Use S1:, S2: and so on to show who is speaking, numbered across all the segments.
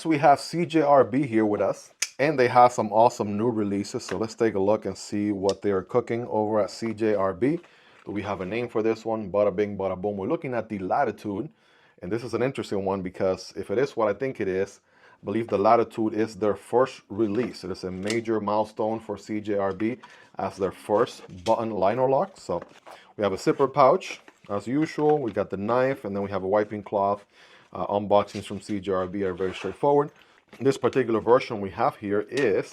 S1: we have CJRB here with us, and they have some awesome new releases. So let's take a look and see what they're cooking over at CJRB. Do we have a name for this one? Bada bing, bada boom. We're looking at the Latitude, and this is an interesting one because if it is what I think it is, I believe the Latitude is their first release. It is a major milestone for CJRB as their first button liner lock. So we have a zipper pouch as usual. We got the knife, and then we have a wiping cloth. Unboxings from CJRB are very straightforward. This particular version we have here is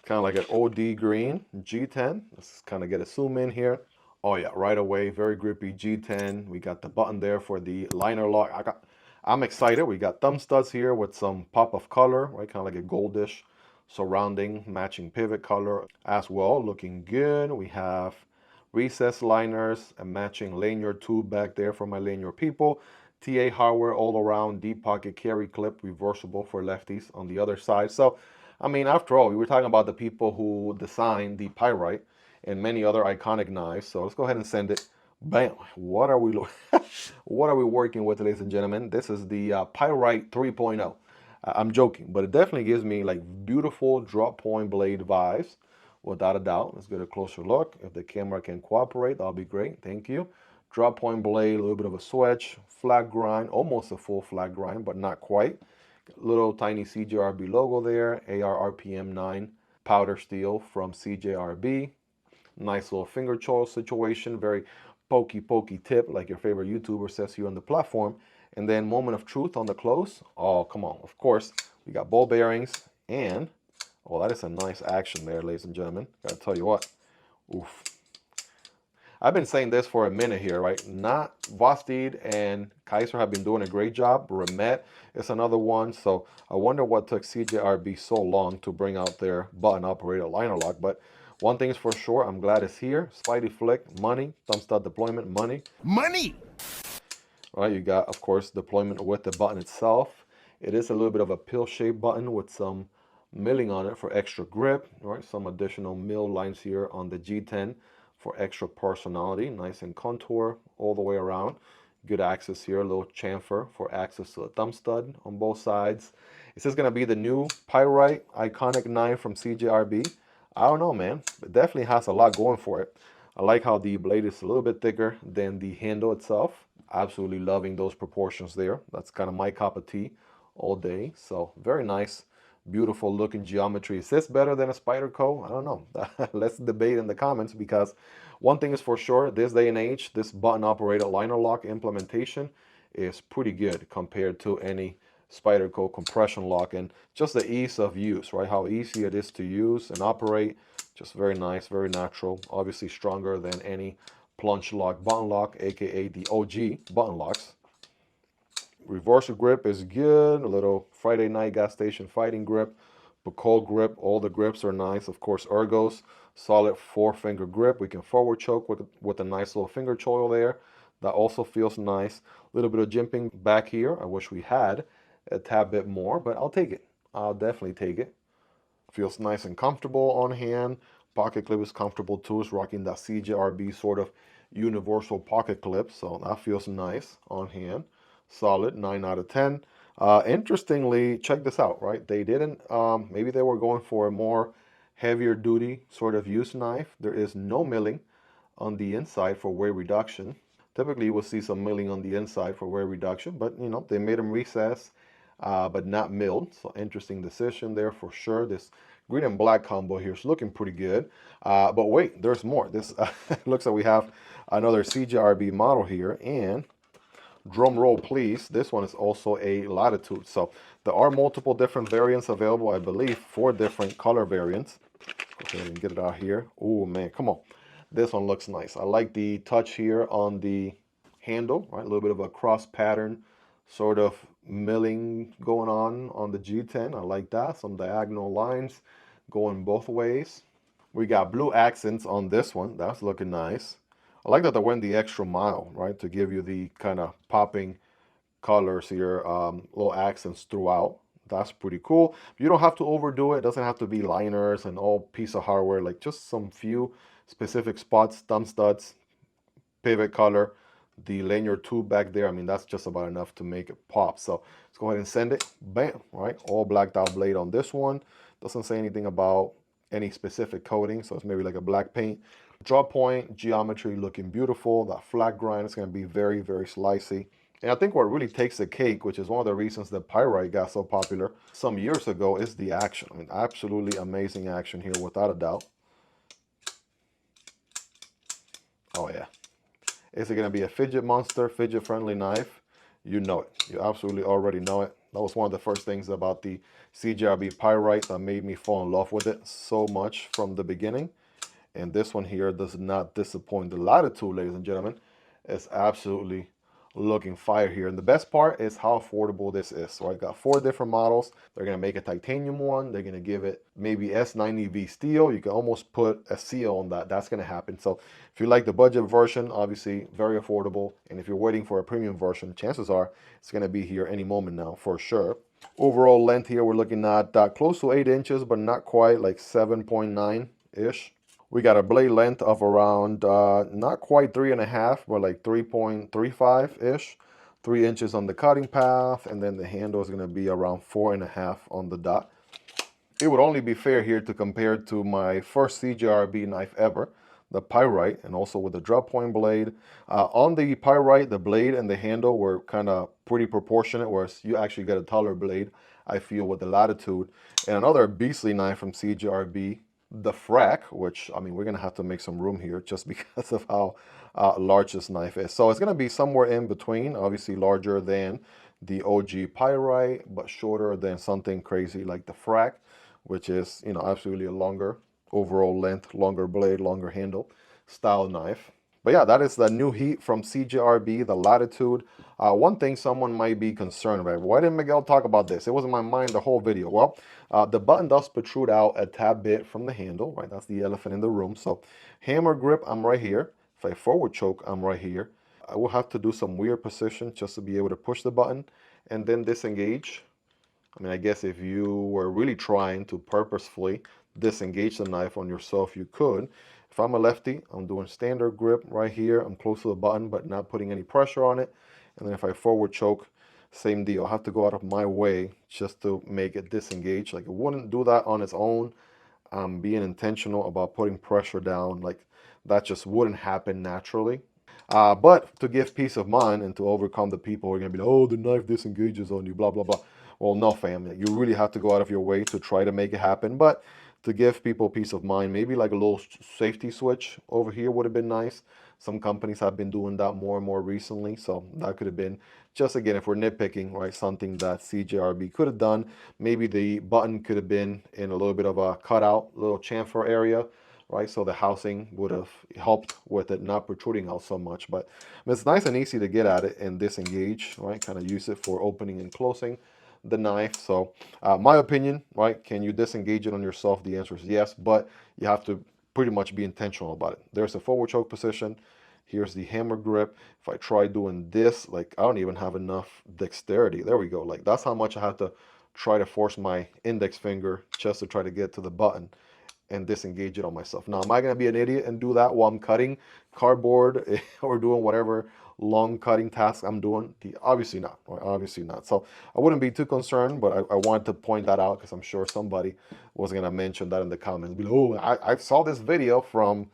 S1: kind of like an OD green G10. Let's kind of get a zoom in here. Oh yeah, right away, very grippy G10. We got the button there for the liner lock. I'm excited. We got thumb studs here with some pop of color, right? Kind of like a goldish surrounding matching pivot color as well. Looking good. We have recessed liners, a matching lanyard tube back there for my lanyard people. TA hardware all around, deep pocket carry clip, reversible for lefties on the other side. So, I mean, after all, we were talking about the people who designed the Pyrite and many other iconic knives. So let's go ahead and send it. Bam! What are we working with, ladies and gentlemen? This is the Pyrite 3.0. I'm joking, but it definitely gives me like beautiful drop point blade vibes, without a doubt. Let's get a closer look. If the camera can cooperate, that'll be great. Thank you. Drop point blade, a little bit of a switch, flat grind, almost a full flat grind, but not quite. Little tiny CJRB logo there, AR RPM 9 powder steel from CJRB. Nice little finger choil situation, very pokey tip, like your favorite YouTuber says here on the platform. And then moment of truth on the close. Oh, come on. Of course, we got ball bearings, and oh, that is a nice action there, ladies and gentlemen. Gotta tell you what. Oof. I've been saying this for a minute here, right? Not Vosted and Kaiser have been doing a great job. Remet is another one. So I wonder what took CJRB so long to bring out their button operated liner lock. But one thing is for sure, I'm glad it's here. Spidey flick, money, thumb stud deployment, money. Money! All right, you got, of course, deployment with the button itself. It is a little bit of a pill-shaped button with some milling on it for extra grip. All right, some additional mill lines here on the G10 for extra personality. Nice and contour all the way around. Good access here, a little chamfer for access to a thumb stud on both sides. Is this going to be the new Pyrite iconic knife from CJRB? I don't know, man. It definitely has a lot going for it. I like how the blade is a little bit thicker than the handle itself. Absolutely loving those proportions there. That's kind of my cup of tea all day. So very nice, beautiful looking geometry. Is this better than a Spyderco? I don't know. Let's debate in the comments, because one thing is for sure, this day and age, this button operated liner lock implementation is pretty good compared to any Spyderco compression lock, and just the ease of use, right? How easy it is to use and operate. Just very nice, very natural. Obviously stronger than any plunge lock button lock, aka the OG button locks. Reversal grip is good. A little Friday night gas station fighting grip. Bacol grip. All the grips are nice. Of course, Ergos. Solid 4-finger grip. We can forward choke with a nice little finger choil there. That also feels nice. A little bit of jimping back here. I wish we had a tad bit more, but I'll take it. I'll definitely take it. Feels nice and comfortable on hand. Pocket clip is comfortable too. It's rocking that CJRB sort of universal pocket clip, so that feels nice on hand. Solid 9 out of 10. Interestingly, check this out, right? They didn't, maybe they were going for a more heavier duty sort of use knife. There is no milling on the inside for weight reduction. Typically, you will see some milling on the inside for weight reduction, but you know, they made them recessed, but not milled. So interesting decision there for sure. This green and black combo here is looking pretty good. But wait, there's more. This looks like we have another CJRB model here, and drum roll please, this one is also a Latitude. So there are multiple different variants available, I believe 4 different color variants. Go ahead and get it out here. Oh man, come on. This one looks nice. I like the touch here on the handle, right? A little bit of a cross pattern sort of milling going on the G10. I like that. Some diagonal lines going both ways. We got blue accents on this one. That's looking nice. I like that they went the extra mile, right, to give you the kind of popping colors here, little accents throughout. That's pretty cool. You don't have to overdo it. It doesn't have to be liners and all piece of hardware. Like just some few specific spots, thumb studs, pivot color. the lanyard tube back there, I mean, that's just about enough to make it pop. So let's go ahead and send it. Bam, right? All blacked out blade on this one. Doesn't say anything about any specific coating, so it's maybe like a black paint. Draw point, geometry looking beautiful. That flat grind is going to be very, very slicey. And I think what really takes the cake, which is one of the reasons that Pyrite got so popular some years ago, is the action. I mean, absolutely amazing action here, without a doubt. Oh yeah. Is it going to be a fidget monster, fidget friendly knife? You know it. You absolutely already know it. That was one of the first things about the CJRB Pyrite that made me fall in love with it so much from the beginning. And this one here does not disappoint. The Latitude, ladies and gentlemen, is absolutely looking fire here. And the best part is how affordable this is. So I got 4 different models. They're going to make a titanium one. They're going to give it maybe S90V steel. You can almost put a seal on that. That's going to happen. So if you like the budget version, obviously very affordable. And if you're waiting for a premium version, chances are it's going to be here any moment now for sure. Overall length here, we're looking at close to 8 inches, but not quite, like 7.9-ish. We got a blade length of around, not quite 3.5, but like 3.35-ish. 3 inches on the cutting path, and then the handle is going to be around 4.5 on the dot. It would only be fair here to compare to my first CJRB knife ever, the Pyrite, and also with the drop point blade. On the Pyrite, the blade and the handle were kind of pretty proportionate, whereas you actually get a taller blade, I feel, with the Latitude. And another beastly knife from CJRB, the Frack, which, I mean, we're going to have to make some room here just because of how large this knife is. So it's going to be somewhere in between, obviously larger than the OG Pyrite, but shorter than something crazy like the Frack, which is, you know, absolutely a longer overall length, longer blade, longer handle style knife. But yeah, that is the new heat from CJRB, the Latitude. One thing someone might be concerned about, why didn't Miguel talk about this? It was in my mind the whole video. Well, the button does protrude out a tad bit from the handle, right? That's the elephant in the room. So hammer grip, I'm right here. If I forward choke, I'm right here. I will have to do some weird position just to be able to push the button and then disengage. I mean, I guess if you were really trying to purposefully disengage the knife on yourself, you could. If I'm a lefty, I'm doing standard grip right here. I'm close to the button, but not putting any pressure on it. And then if I forward choke, same deal. I have to go out of my way just to make it disengage. Like, it wouldn't do that on its own. I'm being intentional about putting pressure down. Like, that just wouldn't happen naturally. But to give peace of mind and to overcome the people who are going to be like, oh, the knife disengages on you, blah, blah, blah. Well, no, fam. You really have to go out of your way to try to make it happen. But to give people peace of mind, maybe like a little safety switch over here would have been nice. Some companies have been doing that more and more recently. So that could have been, just again, if we're nitpicking, right, something that CJRB could have done. Maybe the button could have been in a little bit of a cutout, little chamfer area, right? So the housing would have helped with it not protruding out so much. But it's nice and easy to get at it and disengage, right? Kind of use it for opening and closing the knife. So my opinion, right, can you disengage it on yourself? The answer is yes, but you have to pretty much be intentional about it. There's a forward choke position. Here's the hammer grip. If I try doing this, like, I don't even have enough dexterity. There we go. Like, that's how much I have to try to force my index finger just to try to get to the button and disengage it on myself. Now, am I going to be an idiot and do that while I'm cutting cardboard or doing whatever long cutting task I'm doing? Obviously not, right? Obviously not. So I wouldn't be too concerned, but I wanted to point that out because I'm sure somebody was going to mention that in the comments. Be like, oh, I saw this video from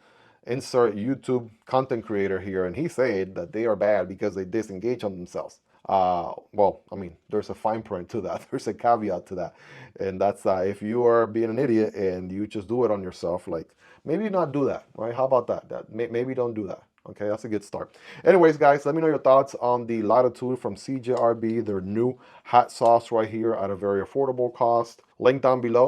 S1: insert YouTube content creator here, and he said that they are bad because they disengage on themselves. Well, I mean, there's a fine print to that. There's a caveat to that. And that's if you are being an idiot and you just do it on yourself, like, maybe not do that, right? How about that? Maybe don't do that. Okay, that's a good start. Anyways, guys, let me know your thoughts on the Latitude from CJRB, their new hot sauce right here at a very affordable cost. Link down below.